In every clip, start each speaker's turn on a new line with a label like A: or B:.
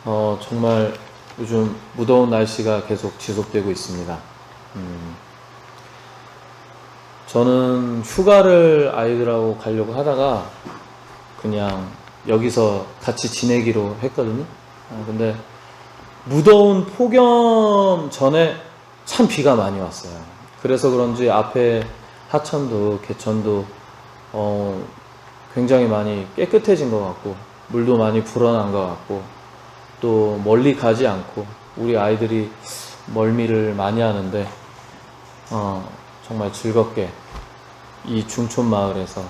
A: 정말 요즘 무더운 날씨가 계속 지속되고 있습니다. 저는 휴가를 아이들하고 가려고 하다가 그냥 여기서 같이 지내기로 했거든요. 근데 무더운 폭염 전에 참 비가 많이 왔어요. 그래서 그런지 앞에 하천도 개천도 굉장히 많이 깨끗해진 것 같고 물도 많이 불어난 것 같고 또 멀리 가지 않고 우리 아이들이 멀미를 많이 하는데 정말 즐겁게 이 중촌 마을에서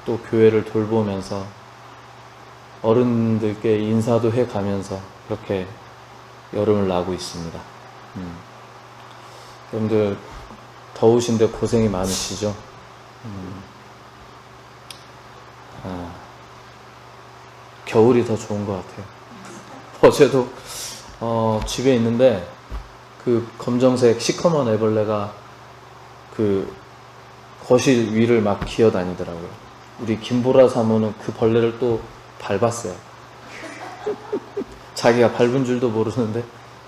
A: 또 교회를 돌보면서 어른들께 인사도 해가면서 그렇게 여름을 나고 있습니다. 여러분들 더우신데 고생이 많으시죠? 겨울이 더 좋은 것 같아요. 어제도 집에 있는데 그 검정색 시커먼 애벌레가 그 거실 위를 막 기어다니더라고요. 우리 김보라 사모는 그 벌레를 또 밟았어요. 자기가 밟은 줄도 모르는데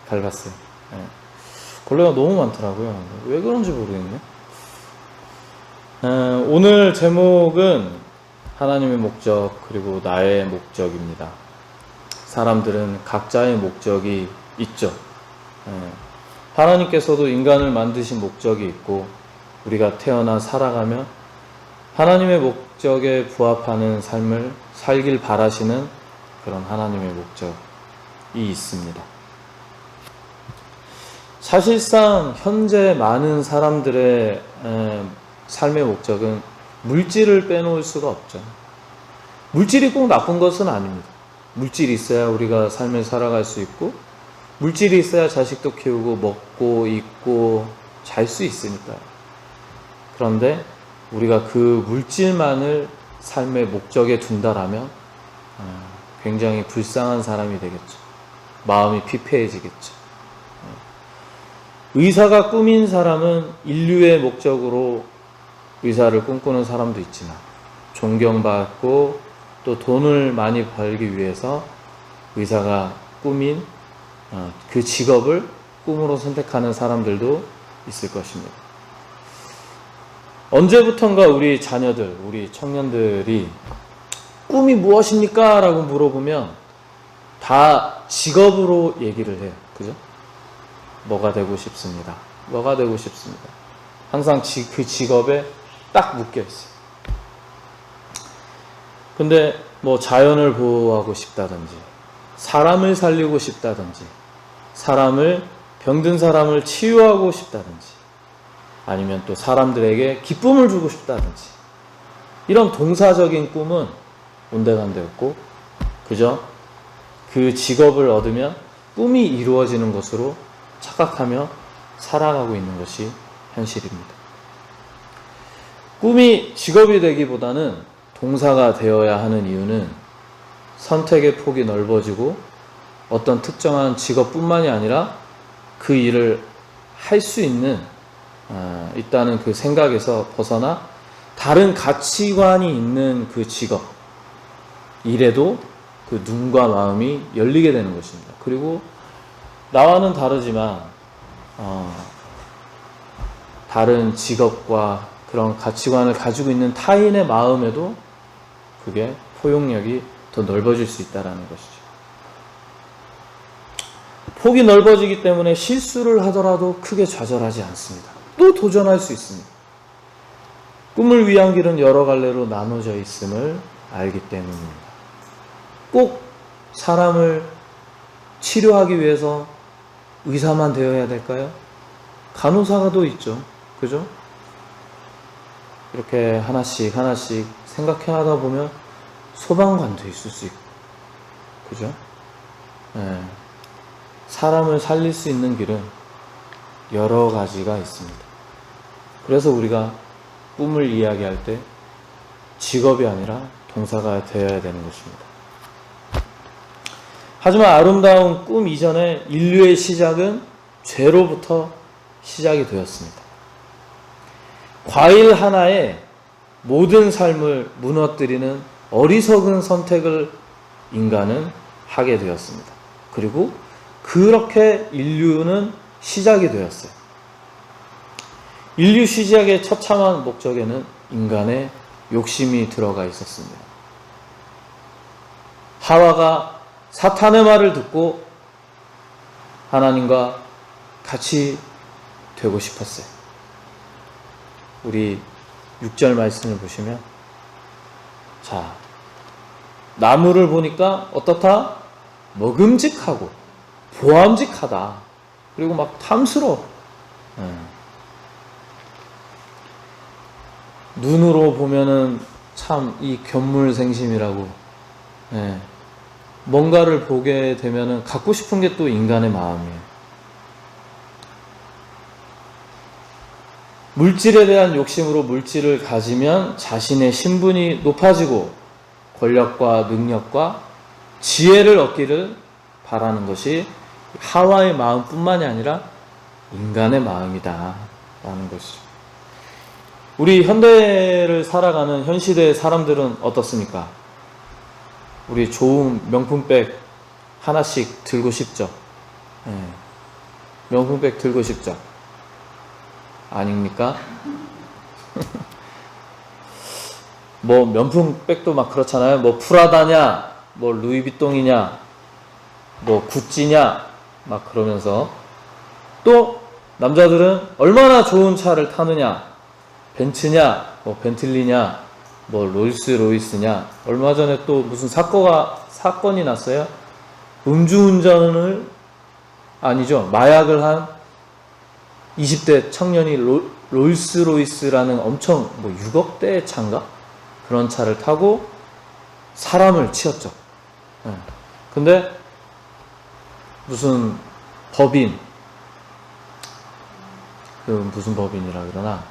A: 밟았어요. 네. 벌레가 너무 많더라고요. 왜 그런지 모르겠네. 오늘 제목은 하나님의 목적 그리고 나의 목적입니다. 사람들은 각자의 목적이 있죠. 하나님께서도 인간을 만드신 목적이 있고 우리가 태어나 살아가며 하나님의 목적에 부합하는 삶을 살길 바라시는 그런 하나님의 목적이 있습니다. 사실상 현재 많은 사람들의 삶의 목적은 물질을 빼놓을 수가 없죠. 물질이 꼭 나쁜 것은 아닙니다. 물질이 있어야 우리가 삶을 살아갈 수 있고 물질이 있어야 자식도 키우고 먹고 입고 잘 수 있으니까요. 그런데 우리가 그 물질만을 삶의 목적에 둔다라면 굉장히 불쌍한 사람이 되겠죠. 마음이 피폐해지겠죠. 의사가 꿈인 사람은 인류의 목적으로 의사를 꿈꾸는 사람도 있지만 존경받고 또 돈을 많이 벌기 위해서 의사가 꿈인 그 직업을 꿈으로 선택하는 사람들도 있을 것입니다. 언제부턴가 우리 자녀들, 우리 청년들이 꿈이 무엇입니까? 라고 물어보면 다 직업으로 얘기를 해요. 그죠? 뭐가 되고 싶습니다. 뭐가 되고 싶습니다. 항상 그 직업에 딱 묶여 있어요. 근데 뭐 자연을 보호하고 싶다든지 사람을 살리고 싶다든지 병든 사람을 치유하고 싶다든지 아니면 또 사람들에게 기쁨을 주고 싶다든지 이런 동사적인 꿈은 온데간데 없고 그저 그 직업을 얻으면 꿈이 이루어지는 것으로 착각하며 살아가고 있는 것이 현실입니다. 꿈이 직업이 되기보다는 동사가 되어야 하는 이유는 선택의 폭이 넓어지고 어떤 특정한 직업뿐만이 아니라 그 일을 할 수 있다는 그 생각에서 벗어나 다른 가치관이 있는 그 직업, 일에도 그 눈과 마음이 열리게 되는 것입니다. 그리고 나와는 다르지만 다른 직업과 그런 가치관을 가지고 있는 타인의 마음에도 그게 포용력이 더 넓어질 수 있다는 것이죠. 폭이 넓어지기 때문에 실수를 하더라도 크게 좌절하지 않습니다. 또 도전할 수 있습니다. 꿈을 위한 길은 여러 갈래로 나눠져 있음을 알기 때문입니다. 꼭 사람을 치료하기 위해서 의사만 되어야 될까요? 간호사가도 있죠. 그죠? 이렇게 하나씩 생각해 하다 보면 소방관도 있을 수 있고, 그죠? 네. 사람을 살릴 수 있는 길은 여러 가지가 있습니다. 그래서 우리가 꿈을 이야기할 때 직업이 아니라 동사가 되어야 되는 것입니다. 하지만 아름다운 꿈 이전에 인류의 시작은 죄로부터 시작이 되었습니다. 과일 하나에 모든 삶을 무너뜨리는 어리석은 선택을 인간은 하게 되었습니다. 그리고 그렇게 인류는 시작이 되었어요. 인류 시작의 처참한 목적에는 인간의 욕심이 들어가 있었습니다. 하와가 사탄의 말을 듣고 하나님과 같이 되고 싶었어요. 우리 6절 말씀을 보시면, 자, 나무를 보니까 어떻다? 먹음직하고 보암직하다. 그리고 막 탐스러워. 눈으로 보면은 참 이 견물생심이라고. 뭔가를 보게 되면은 갖고 싶은 게 또 인간의 마음이에요. 물질에 대한 욕심으로 물질을 가지면 자신의 신분이 높아지고 권력과 능력과 지혜를 얻기를 바라는 것이 하와의 마음뿐만이 아니라 인간의 마음이다 라는 것이죠. 우리 현대를 살아가는 현 시대의 사람들은 어떻습니까? 우리 좋은 명품백 하나씩 들고 싶죠? 명품백 들고 싶죠? 아닙니까? 뭐 명품백도 막 그렇잖아요. 뭐 프라다냐, 뭐 루이비통이냐, 뭐 구찌냐, 막 그러면서. 또 남자들은 얼마나 좋은 차를 타느냐, 벤츠냐, 뭐 벤틀리냐, 뭐 롤스로이스냐. 얼마 전에 또 무슨 사건이 났어요. 음주운전을, 아니죠, 마약을 한 20대 청년이 롤스로이스라는 엄청 뭐 6억대 차인가? 그런 차를 타고 사람을 치었죠. 근데 무슨 법인, 무슨 법인이라 그러나,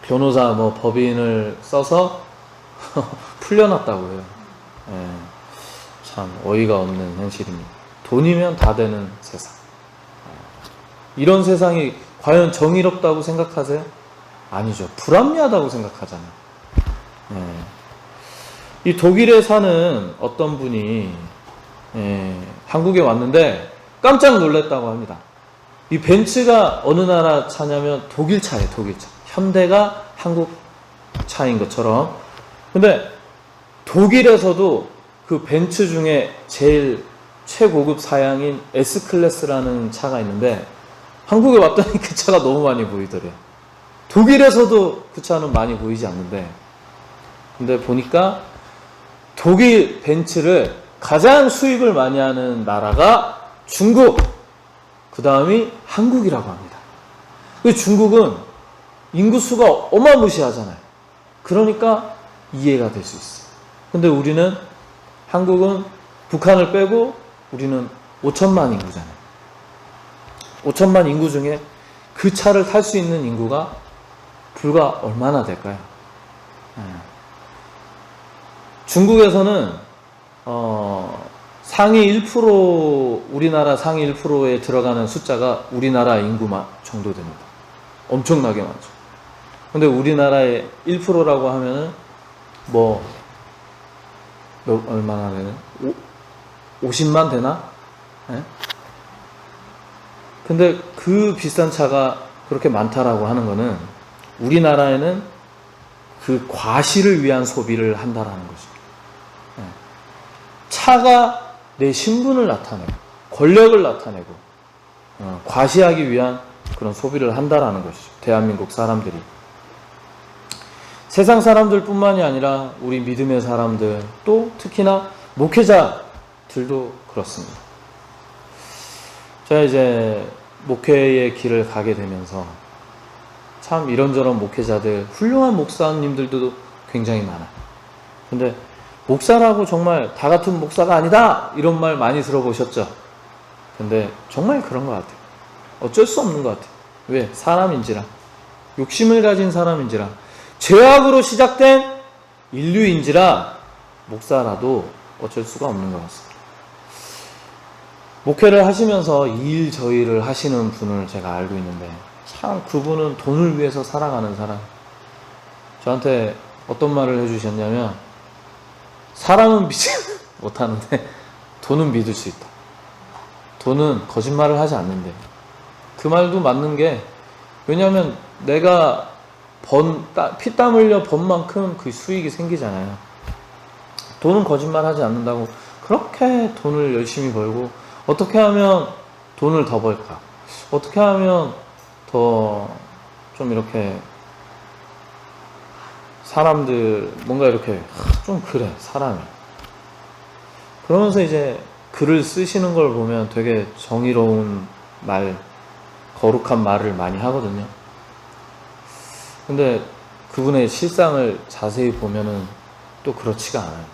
A: 변호사 뭐 법인을 써서 풀려났다고 해요. 참 어이가 없는 현실입니다. 돈이면 다 되는 세상. 이런 세상이 과연 정의롭다고 생각하세요? 아니죠. 불합리하다고 생각하잖아요. 이 독일에 사는 어떤 분이 한국에 왔는데 깜짝 놀랐다고 합니다. 이 벤츠가 어느 나라 차냐면 독일 차예요. 독일 차. 현대가 한국 차인 것처럼. 근데 독일에서도 그 벤츠 중에 제일 최고급 사양인 S클래스라는 차가 있는데 한국에 왔더니 그 차가 너무 많이 보이더래요. 독일에서도 그 차는 많이 보이지 않는데, 근데 보니까 독일 벤츠를 가장 수입을 많이 하는 나라가 중국, 그 다음이 한국이라고 합니다. 그 중국은 인구수가 어마무시하잖아요. 그러니까 이해가 될 수 있어요. 근데 우리는, 한국은 북한을 빼고 우리는 5천만 인구잖아요. 5천만 인구 중에 그 차를 탈 수 있는 인구가 불과 얼마나 될까요? 중국에서는 상위 1%, 우리나라 상위 1%에 들어가는 숫자가 우리나라 인구만 정도 됩니다. 엄청나게 많죠. 근데 우리나라의 1%라고 하면은 뭐 얼마나 되나? 50만 되나? 근데 그 비싼 차가 그렇게 많다라고 하는 거는 우리나라에는 그 과시를 위한 소비를 한다라는 거죠. 차가 내 신분을 나타내고 권력을 나타내고 과시하기 위한 그런 소비를 한다라는 것이죠. 대한민국 사람들이. 세상 사람들뿐만이 아니라 우리 믿음의 사람들, 또 특히나 목회자들도 그렇습니다. 제가 이제 목회의 길을 가게 되면서 참 이런저런 목회자들, 훌륭한 목사님들도 굉장히 많아요. 근데 목사라고 정말 다 같은 목사가 아니다, 이런 말 많이 들어보셨죠? 근데 정말 그런 것 같아요. 어쩔 수 없는 것 같아요. 왜? 사람인지라, 욕심을 가진 사람인지라, 죄악으로 시작된 인류인지라 목사라도 어쩔 수가 없는 것 같습니다. 목회를 하시면서 이 일 저 일을 하시는 분을 제가 알고 있는데, 참 그분은 돈을 위해서 살아가는 사람. 저한테 어떤 말을 해주셨냐면, 사람은 못하는데 돈은 믿을 수 있다. 돈은 거짓말을 하지 않는데. 그 말도 맞는 게, 왜냐하면 내가 피땀 흘려 번 만큼 그 수익이 생기잖아요. 돈은 거짓말 하지 않는다고. 그렇게 돈을 열심히 벌고, 어떻게 하면 돈을 더 벌까? 어떻게 하면 더 좀 이렇게 사람들 뭔가 이렇게 좀 그래 사람이. 그러면서 이제 글을 쓰시는 걸 보면 되게 정의로운 말, 거룩한 말을 많이 하거든요. 근데 그분의 실상을 자세히 보면은 또 그렇지가 않아요.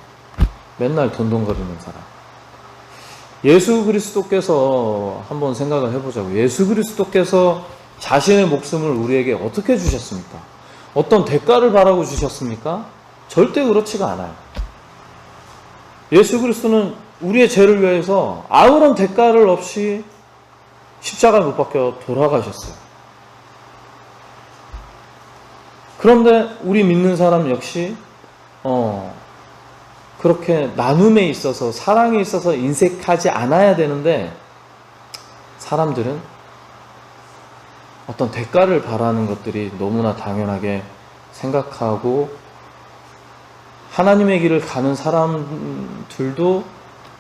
A: 맨날 돈돈거리는 사람. 예수 그리스도께서 한번 생각을 해보자고. 예수 그리스도께서 자신의 목숨을 우리에게 어떻게 주셨습니까? 어떤 대가를 바라고 주셨습니까? 절대 그렇지가 않아요. 예수 그리스도는 우리의 죄를 위해서 아무런 대가를 없이 십자가에 못 박혀 돌아가셨어요. 그런데 우리 믿는 사람 역시 그렇게 나눔에 있어서, 사랑에 있어서 인색하지 않아야 되는데, 사람들은 어떤 대가를 바라는 것들이 너무나 당연하게 생각하고, 하나님의 길을 가는 사람들도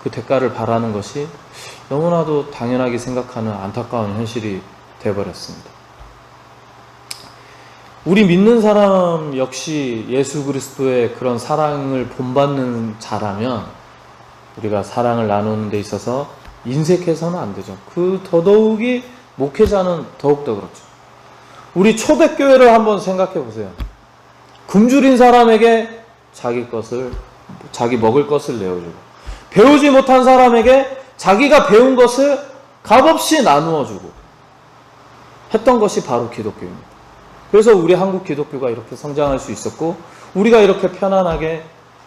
A: 그 대가를 바라는 것이 너무나도 당연하게 생각하는 안타까운 현실이 되어버렸습니다. 우리 믿는 사람 역시 예수 그리스도의 그런 사랑을 본받는 자라면 우리가 사랑을 나누는 데 있어서 인색해서는 안 되죠. 그 더더욱이 목회자는 더욱더 그렇죠. 우리 초대교회를 한번 생각해 보세요. 굶주린 사람에게 자기 먹을 것을 내어주고, 배우지 못한 사람에게 자기가 배운 것을 값없이 나누어 주고 했던 것이 바로 기독교입니다. 그래서 우리 한국 기독교가 이렇게 성장할 수 있었고, 우리가 이렇게 편안하게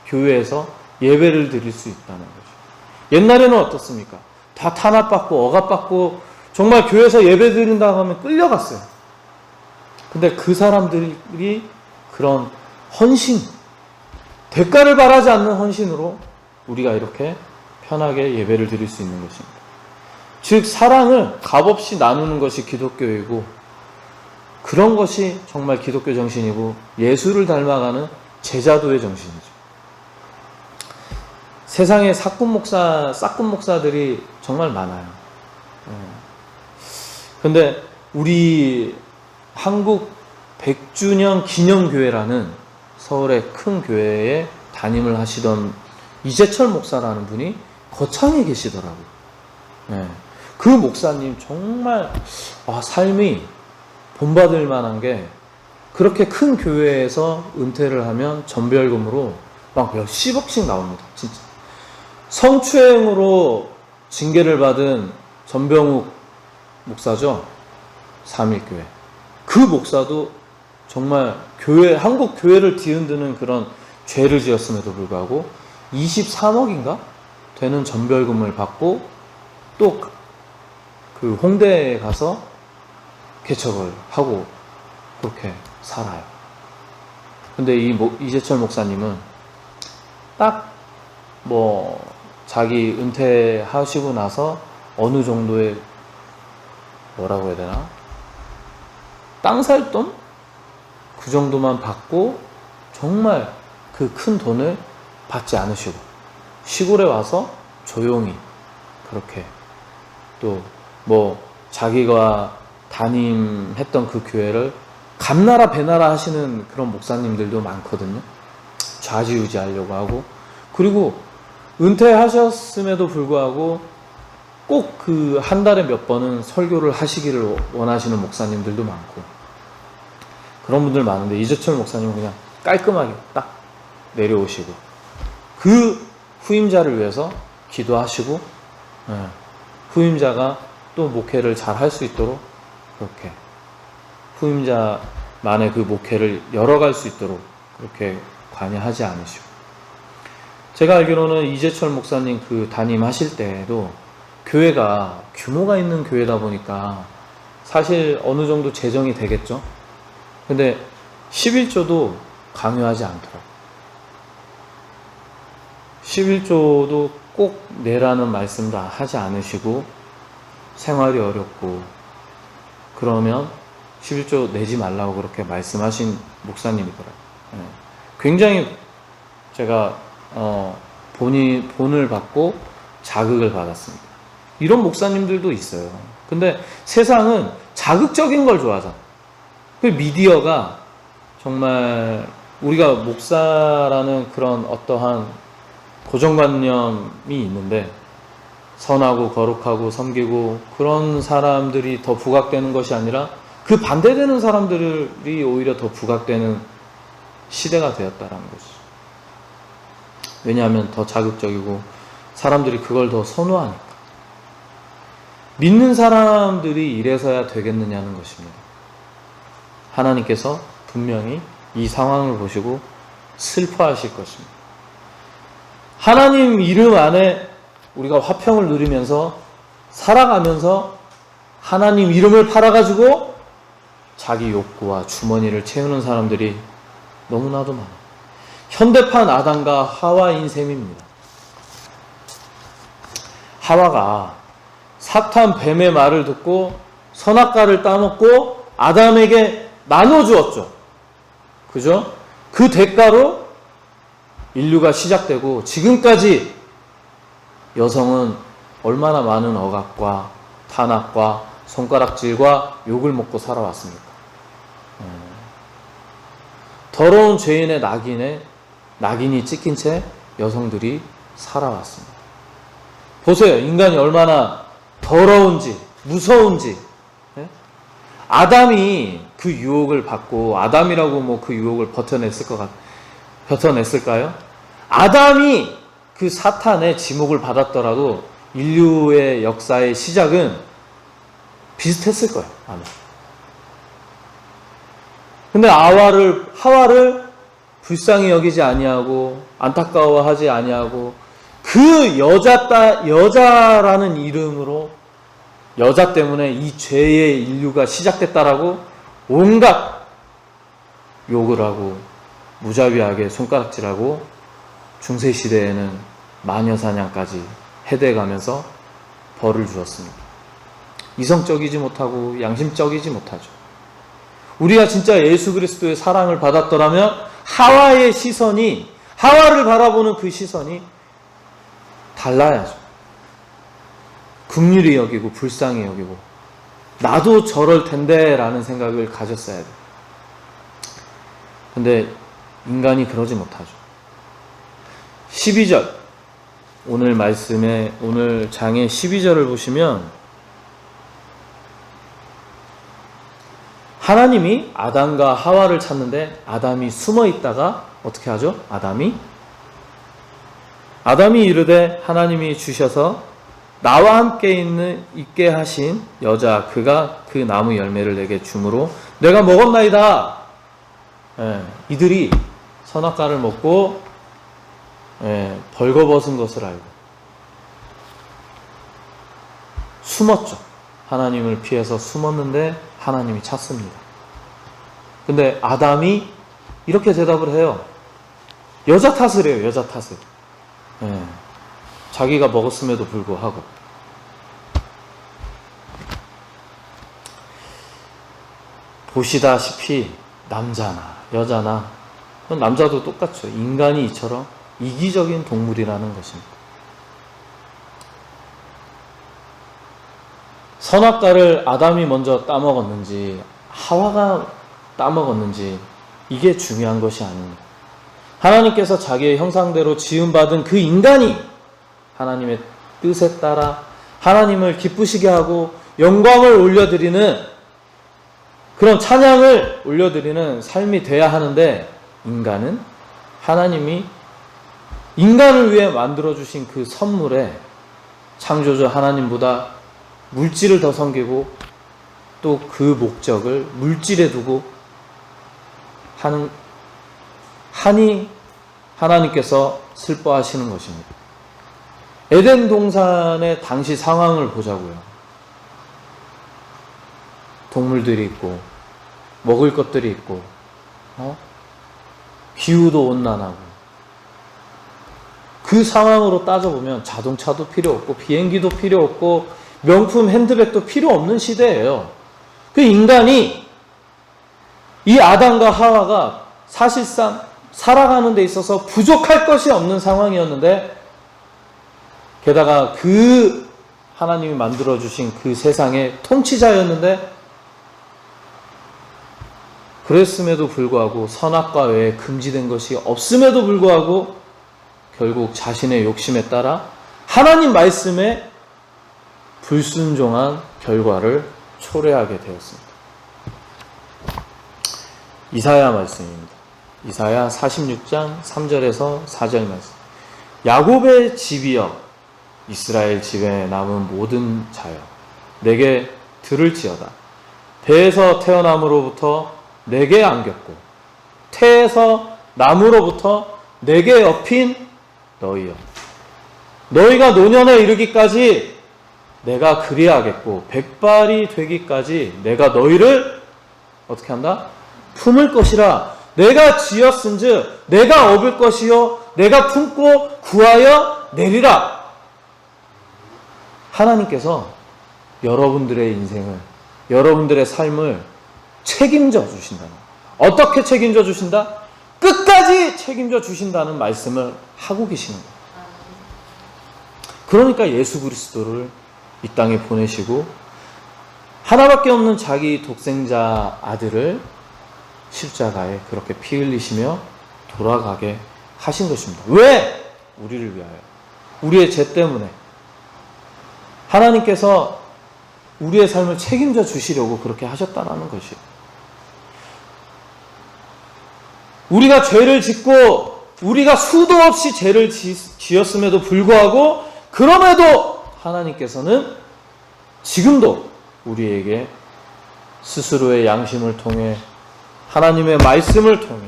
A: 교회에서 예배를 드릴 수 있다는 거죠. 옛날에는 어떻습니까? 다 탄압받고 억압받고 정말 교회에서 예배 드린다고 하면 끌려갔어요. 근데 그 사람들이 그런 헌신, 대가를 바라지 않는 헌신으로 우리가 이렇게 편하게 예배를 드릴 수 있는 것입니다. 즉 사랑을 값없이 나누는 것이 기독교이고, 그런 것이 정말 기독교 정신이고 예수를 닮아가는 제자도의 정신이죠. 세상에 싹군 목사들이 정말 많아요. 근데 우리 한국 100주년 기념교회라는 서울의 큰 교회에 담임을 하시던 이재철 목사라는 분이 거창에 계시더라고요. 그 목사님 정말 삶이 본받을 만한 게, 그렇게 큰 교회에서 은퇴를 하면 전별금으로 막 몇십억씩 나옵니다. 진짜. 성추행으로 징계를 받은 전병욱 목사죠. 3.1교회. 그 목사도 정말 한국 교회를 뒤흔드는 그런 죄를 지었음에도 불구하고 23억인가 되는 전별금을 받고 또 그 홍대에 가서 개척을 하고 그렇게 살아요. 근데 이재철 목사님은 딱 자기 은퇴하시고 나서 어느 정도의 뭐라고 해야 되나? 땅 살 돈? 그 정도만 받고 정말 그 큰 돈을 받지 않으시고 시골에 와서 조용히 그렇게 또 자기가 담임했던 그 교회를 감나라 배나라 하시는 그런 목사님들도 많거든요. 좌지우지 하려고 하고, 그리고 은퇴하셨음에도 불구하고 꼭 그 한 달에 몇 번은 설교를 하시기를 원하시는 목사님들도 많고, 그런 분들 많은데 이재철 목사님은 그냥 깔끔하게 딱 내려오시고 그 후임자를 위해서 기도하시고, 후임자가 또 목회를 잘 할 수 있도록 그렇게 후임자만의 그 목회를 열어갈 수 있도록 그렇게 관여하지 않으시고, 제가 알기로는 이재철 목사님 그 담임하실 때도 교회가 규모가 있는 교회다 보니까 사실 어느 정도 재정이 되겠죠. 근데 11조도 강요하지 않더라고요. 11조도 꼭 내라는 말씀도 하지 않으시고 생활이 어렵고 그러면 11조 내지 말라고 그렇게 말씀하신 목사님이더라고요. 굉장히 제가 본을 받고 자극을 받았습니다. 이런 목사님들도 있어요. 근데 세상은 자극적인 걸 좋아하잖아. 그 미디어가 정말 우리가 목사라는 그런 어떠한 고정관념이 있는데 선하고 거룩하고 섬기고 그런 사람들이 더 부각되는 것이 아니라 그 반대되는 사람들이 오히려 더 부각되는 시대가 되었다라는 거죠. 왜냐하면 더 자극적이고 사람들이 그걸 더 선호하니까. 믿는 사람들이 이래서야 되겠느냐는 것입니다. 하나님께서 분명히 이 상황을 보시고 슬퍼하실 것입니다. 하나님 이름 안에 우리가 화평을 누리면서 살아가면서 하나님 이름을 팔아가지고 자기 욕구와 주머니를 채우는 사람들이 너무나도 많아요. 현대판 아담과 하와인 셈입니다. 하와가 사탄 뱀의 말을 듣고 선악과를 따먹고 아담에게 나눠주었죠. 그죠? 그 대가로 인류가 시작되고 지금까지 여성은 얼마나 많은 억압과 탄압과 손가락질과 욕을 먹고 살아왔습니까? 더러운 죄인의 낙인이 찍힌 채 여성들이 살아왔습니다. 보세요. 인간이 얼마나 더러운지 무서운지. 아담이 그 유혹을 받고 아담이라고 그 유혹을 버텨냈을까요? 아담이 그 사탄의 지목을 받았더라도 인류의 역사의 시작은 비슷했을 거예요. 아마. 근데 하와를 불쌍히 여기지 아니하고 안타까워하지 아니하고 그 여자라는 이름으로 여자 때문에 이 죄의 인류가 시작됐다라고 온갖 욕을 하고 무자비하게 손가락질하고 중세시대에는 마녀사냥까지 해대가면서 벌을 주었습니다. 이성적이지 못하고 양심적이지 못하죠. 우리가 진짜 예수 그리스도의 사랑을 받았더라면 하와를 바라보는 그 시선이 달라야죠. 긍휼히 여기고 불쌍히 여기고 나도 저럴 텐데 라는 생각을 가졌어야 돼요. 근데 인간이 그러지 못하죠. 12절 오늘 장의 12절을 보시면 하나님이 아담과 하와를 찾는데 아담이 숨어 있다가 어떻게 하죠? 아담이 이르되 하나님이 주셔서 나와 함께 있게 하신 여자 그가 그 나무 열매를 내게 주므로 내가 먹었나이다. 이들이 선악과를 먹고 벌거벗은 것을 알고 숨었죠. 하나님을 피해서 숨었는데 하나님이 찾습니다. 근데 아담이 이렇게 대답을 해요. 여자 탓을 해요. 여자 탓을. 자기가 먹었음에도 불구하고. 보시다시피 남자나 여자나 남자도 똑같죠. 인간이 이처럼 이기적인 동물이라는 것입니다. 선악과를 아담이 먼저 따먹었는지 하와가 따먹었는지 이게 중요한 것이 아닙니다. 하나님께서 자기의 형상대로 지음받은 그 인간이 하나님의 뜻에 따라 하나님을 기쁘시게 하고 영광을 올려드리는 그런 찬양을 올려드리는 삶이 돼야 하는데 인간은 하나님이 인간을 위해 만들어주신 그 선물에 창조주 하나님보다 물질을 더 섬기고 또 그 목적을 물질에 두고 하니 하나님께서 슬퍼하시는 것입니다. 에덴 동산의 당시 상황을 보자고요. 동물들이 있고 먹을 것들이 있고 기후도 온난하고 그 상황으로 따져보면 자동차도 필요 없고 비행기도 필요 없고 명품 핸드백도 필요 없는 시대예요. 그 인간이, 이 아담과 하와가 사실상 살아가는 데 있어서 부족할 것이 없는 상황이었는데, 게다가 그 하나님이 만들어주신 그 세상의 통치자였는데, 그랬음에도 불구하고 선악과 외에 금지된 것이 없음에도 불구하고 결국 자신의 욕심에 따라 하나님 말씀에 불순종한 결과를 초래하게 되었습니다. 이사야 말씀입니다. 이사야 46장 3절에서 4절 말씀. 야곱의 집이여, 이스라엘 집에 남은 모든 자여, 내게 들을지어다. 배에서 태어남으로부터 내게 안겼고 태에서 나무로부터 내게 업힌 너희여, 너희가 노년에 이르기까지 내가 그리하겠고 백발이 되기까지 내가 너희를 어떻게 한다? 품을 것이라. 내가 지었은즉 내가 업을 것이요 내가 품고 구하여 내리라. 하나님께서 여러분들의 인생을, 여러분들의 삶을 책임져 주신다는, 어떻게 책임져 주신다? 끝까지 책임져 주신다는 말씀을 하고 계시는 거예요. 그러니까 예수 그리스도를 이 땅에 보내시고 하나밖에 없는 자기 독생자 아들을 십자가에 그렇게 피 흘리시며 돌아가게 하신 것입니다. 왜? 우리를 위하여, 우리의 죄 때문에 하나님께서 우리의 삶을 책임져 주시려고 그렇게 하셨다는 것이에요. 우리가 죄를 짓고 우리가 수도 없이 죄를 지었음에도 불구하고, 그럼에도 하나님께서는 지금도 우리에게 스스로의 양심을 통해, 하나님의 말씀을 통해,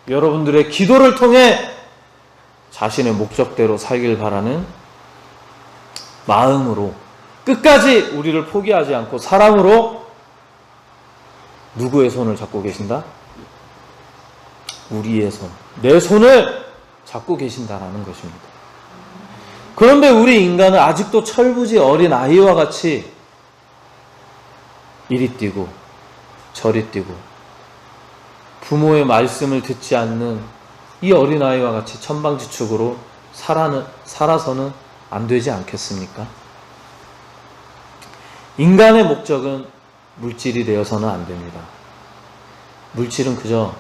A: 여러분들의 기도를 통해 자신의 목적대로 살길 바라는 마음으로 끝까지 우리를 포기하지 않고 사랑으로 누구의 손을 잡고 계신다? 우리의 손, 내 손을 잡고 계신다라는 것입니다. 그런데 우리 인간은 아직도 철부지 어린 아이와 같이 이리 뛰고 저리 뛰고 부모의 말씀을 듣지 않는 이 어린아이와 같이 천방지축으로 살아서는 안 되지 않겠습니까? 인간의 목적은 물질이 되어서는 안 됩니다. 물질은 그저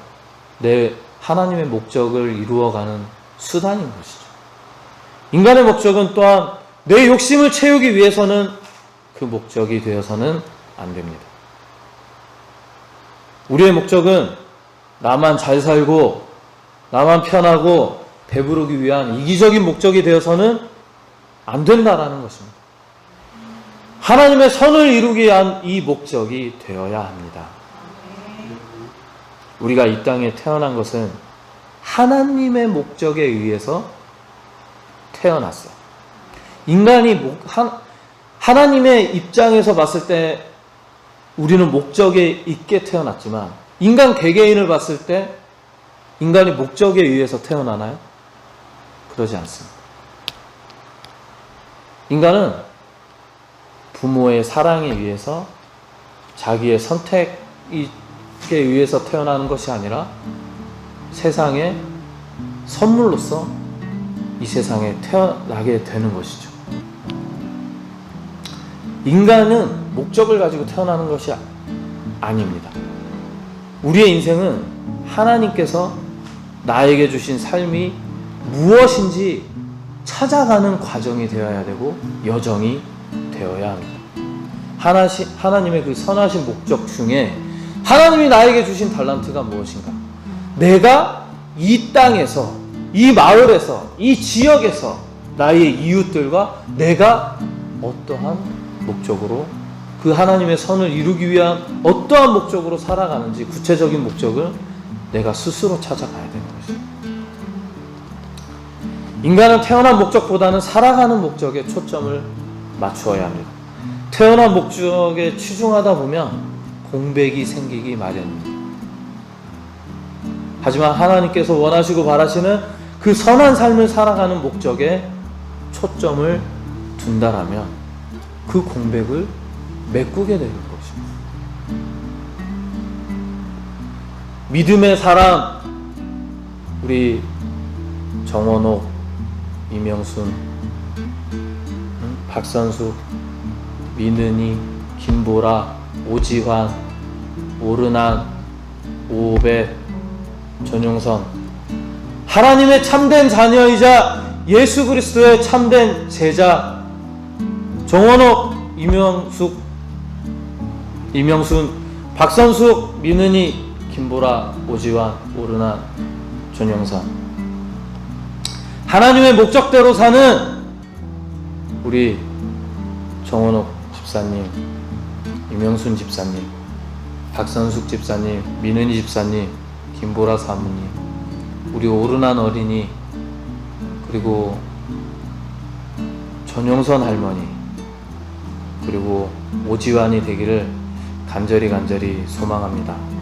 A: 내 하나님의 목적을 이루어가는 수단인 것이죠. 인간의 목적은 또한 내 욕심을 채우기 위해서는 그 목적이 되어서는 안 됩니다. 우리의 목적은 나만 잘 살고 나만 편하고 배부르기 위한 이기적인 목적이 되어서는 안 된다라는 것입니다. 하나님의 선을 이루기 위한 이 목적이 되어야 합니다. 우리가 이 땅에 태어난 것은 하나님의 목적에 의해서 태어났어요. 인간이 하나님의 입장에서 봤을 때 우리는 목적에 있게 태어났지만, 인간 개개인을 봤을 때 인간이 목적에 의해서 태어나나요? 그러지 않습니다. 인간은 부모의 사랑에 의해서, 자기의 선택에 의해서 태어나는 것이 아니라 세상의 선물로서 이 세상에 태어나게 되는 것이죠. 인간은 목적을 가지고 태어나는 것이 아닙니다. 우리의 인생은 하나님께서 나에게 주신 삶이 무엇인지 찾아가는 과정이 되어야 되고 여정이 되어야 합니다. 하나님의 그 선하신 목적 중에 하나님이 나에게 주신 달란트가 무엇인가? 내가 이 땅에서, 이 마을에서, 이 지역에서 나의 이웃들과 내가 어떠한 목적으로, 그 하나님의 선을 이루기 위한 어떠한 목적으로 살아가는지, 구체적인 목적을 내가 스스로 찾아가야 되는 것입니다. 인간은 태어난 목적보다는 살아가는 목적에 초점을 맞추어야 합니다. 태어난 목적에 치중하다 보면 공백이 생기기 마련입니다. 하지만 하나님께서 원하시고 바라시는 그 선한 삶을 살아가는 목적에 초점을 둔다라면 그 공백을 메꾸게 되는 것입니다. 믿음의 사람, 우리 정원옥, 이명순, 박선숙, 민은이, 김보라, 오지환, 오르난, 오배, 전용선, 하나님의 참된 자녀이자 예수 그리스도의 참된 제자 정원옥, 이명순, 박선숙, 민은이, 김보라, 오지환, 오르난, 전용선, 하나님의 목적대로 사는 우리 정원옥 집사님, 이명순 집사님, 박선숙 집사님, 민은희 집사님, 김보라 사모님, 우리 오르난 어린이, 그리고 전용선 할머니, 그리고 오지환이 되기를 간절히 소망합니다.